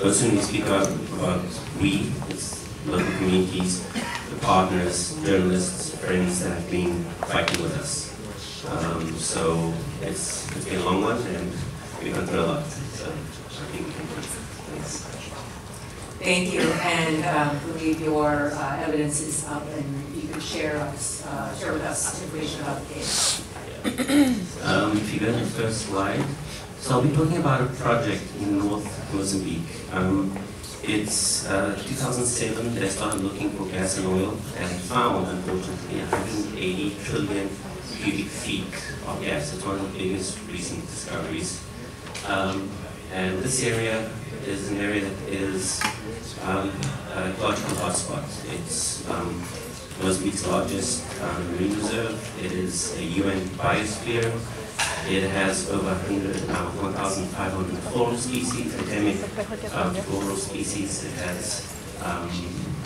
Also, when we speak about we, it's local communities, the partners, journalists, friends that have been fighting with us. So it's been a long one, and we've gone through a lot. So I think we can do it. Thanks. Thank you, and I believe your evidence is up, and you can share with us information about the case. If you go to the first slide, so I'll be talking about a project in North Mozambique. It's 2007, they started looking for gas and oil and found, unfortunately, 180 trillion cubic feet of gas. It's one of the biggest recent discoveries. And this area is an area that is a ecological hotspot. It's Mozambique's largest marine reserve. It is a UN biosphere. It has over 1,500 floral species, endemic floral species. It has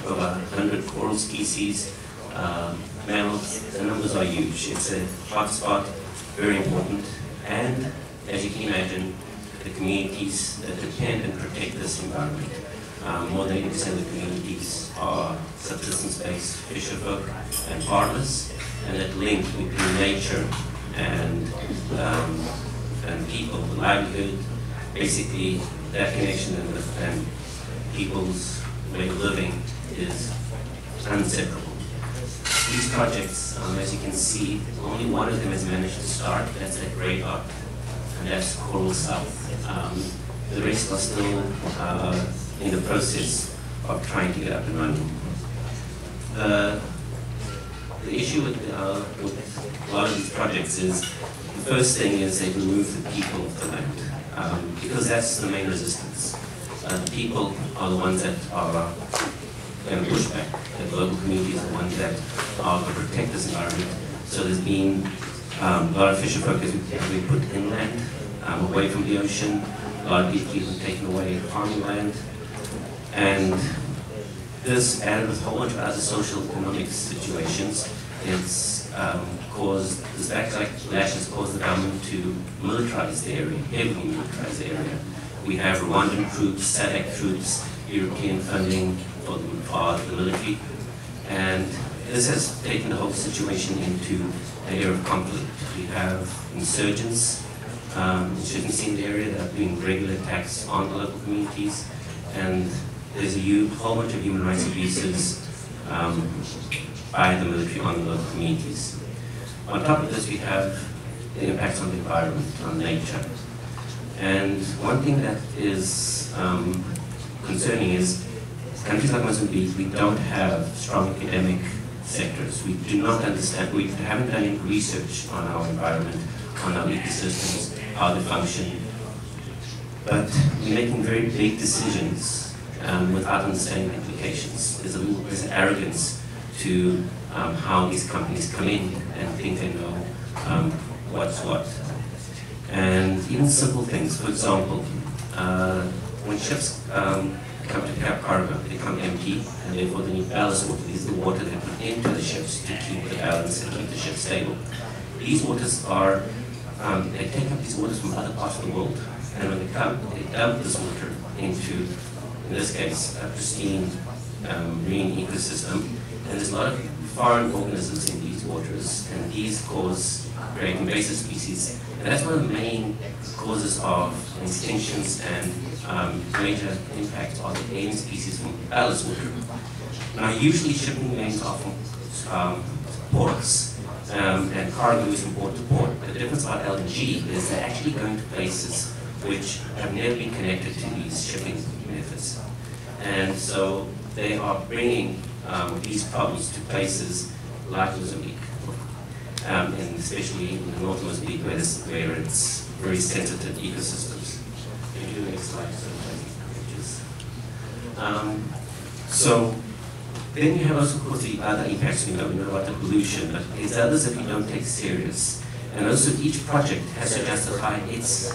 over 100 coral species, mammals. The numbers are huge. It's a hotspot, very important. And as you can imagine, the communities that depend and protect this environment, more than 80% of the communities are subsistence-based fisherfolk and farmers, and that link between nature and people, the livelihood, basically that connection and people's way of living is inseparable. These projects, as you can see, only one of them has managed to start. That's at Great Arc, and that's Coral South. The rest are still in the process of trying to get up and running. The issue with a lot of these projects is, the first thing is they remove the people of the land, because that's the main resistance. The people are the ones that are going to push back. The local communities are the ones that are going to protect this environment. So there's been a lot of fisher folk have been put inland, away from the ocean. A lot of people have been taken away farming land. And this, added with a whole bunch of other social economic situations, it's caused, this backlash has caused the government to militarize the area, heavily militarize the area. We have Rwandan troops, SADC troops, European funding for the military, and this has taken the whole situation into an area of conflict. We have insurgents, insurgency in the area that are doing regular attacks on the local communities, and there's a whole bunch of human rights abuses by the military on the local communities. On top of this, we have the impacts on the environment, on nature. And one thing that is concerning is, countries like Mozambique, we don't have strong academic sectors. We do not understand, we haven't done any research on our environment, on our ecosystems, how they function. But we're making very big decisions without understanding the implications. There's an arrogance to how these companies come in and think they know what's what. And even simple things, for example, when ships come to pick up cargo, they come empty, and therefore they need ballast water. These are the water they put into the ships to keep the balance and keep the ship stable. These waters are, they take up these waters from other parts of the world, and when they come, they dump this water into, in this case, a pristine marine ecosystem. And there's a lot of foreign organisms in these waters, and these create invasive species. And that's one of the main causes of extinctions and major impacts on the alien species from ballast water. Now, usually shipping lanes are from ports, and cargo is from port to port. But the difference about LNG is they're actually going to places which have never been connected to these shipping methods. And so they are bringing these problems to places like Mozambique, and especially in the north of Mozambique, where it's very sensitive ecosystems. Can you do the next slide? So then you have also, of course, the other impacts. We know about the pollution, but there's others that we don't take serious. And also each project has to justify its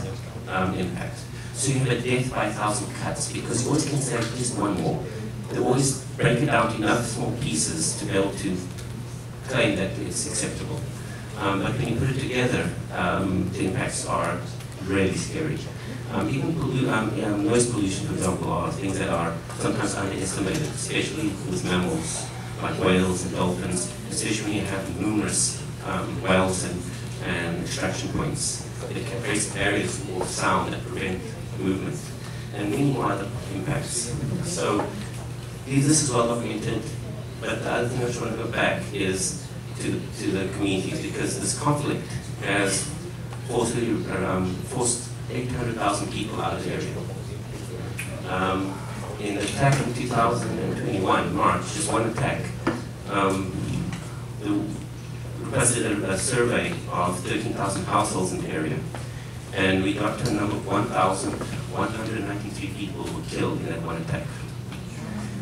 impact. So you have a death by 1,000 cuts, because you always consider at least one more. They always break it down to enough small pieces to be able to claim that it's acceptable. But when you put it together, the impacts are really scary. Noise pollution, for example, are things that are sometimes underestimated, especially with mammals like whales and dolphins, especially when you have numerous wells and extraction points. It creates barriers for sound that prevent movement, and many other impacts. So this is well documented, but the other thing I just want to go back is to the communities, because this conflict has forced 800,000 people out of the area. In the attack in 2021, March, just one attack, we requested a survey of 13,000 households in the area, and we got to a number of 1,193 people who were killed in that one attack.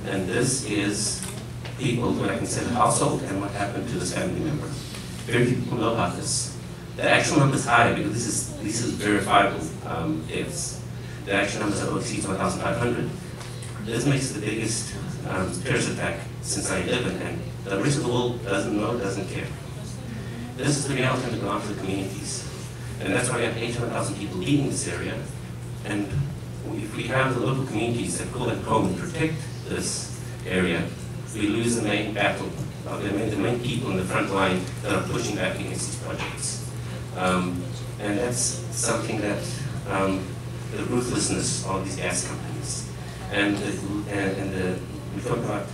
And this is people who I consider household and what happened to this family member. Very few people know about this. The actual number is high because this is verifiable deaths. The actual numbers are exceeds 1,500. This makes the biggest terrorist attack since 9/11, and the rest of the world doesn't know, doesn't care. This is the reality on the ground for the communities. And that's why we have 800,000 people leaving this area. And if we have the local communities that go at home and protect this area, we lose the main battle, the main people in the front line that are pushing back against these projects. And that's something that the ruthlessness of these gas companies. And we talk about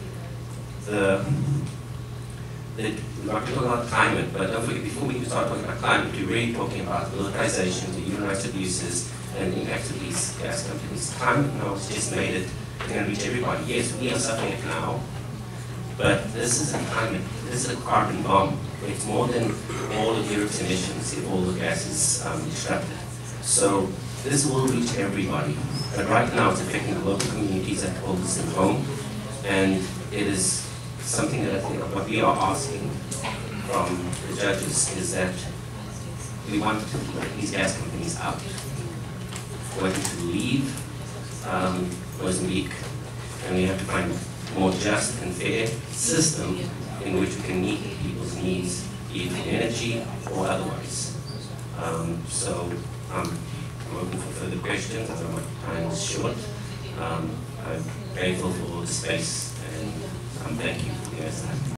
we talk about climate, but don't forget, before we start talking about climate, we're really talking about politicization, the human rights abuses, and the impact of these gas companies. Climate now has just made it can reach everybody. Yes, we are suffering it now, but this is a climate, this is a carbon bomb. It's more than all of Europe's emissions if all the gases extracted. So this will reach everybody. But right now it's affecting the local communities that hold this at home, and it is something that I think what we are asking from the judges is that we want to let these gas companies out. We want them to leave Mozambique, and we have to find a more just and fair system in which we can meet people's needs, either in energy or otherwise. So I'm open for further questions. I know my time is short. I'm grateful for the space, and thank you for the time.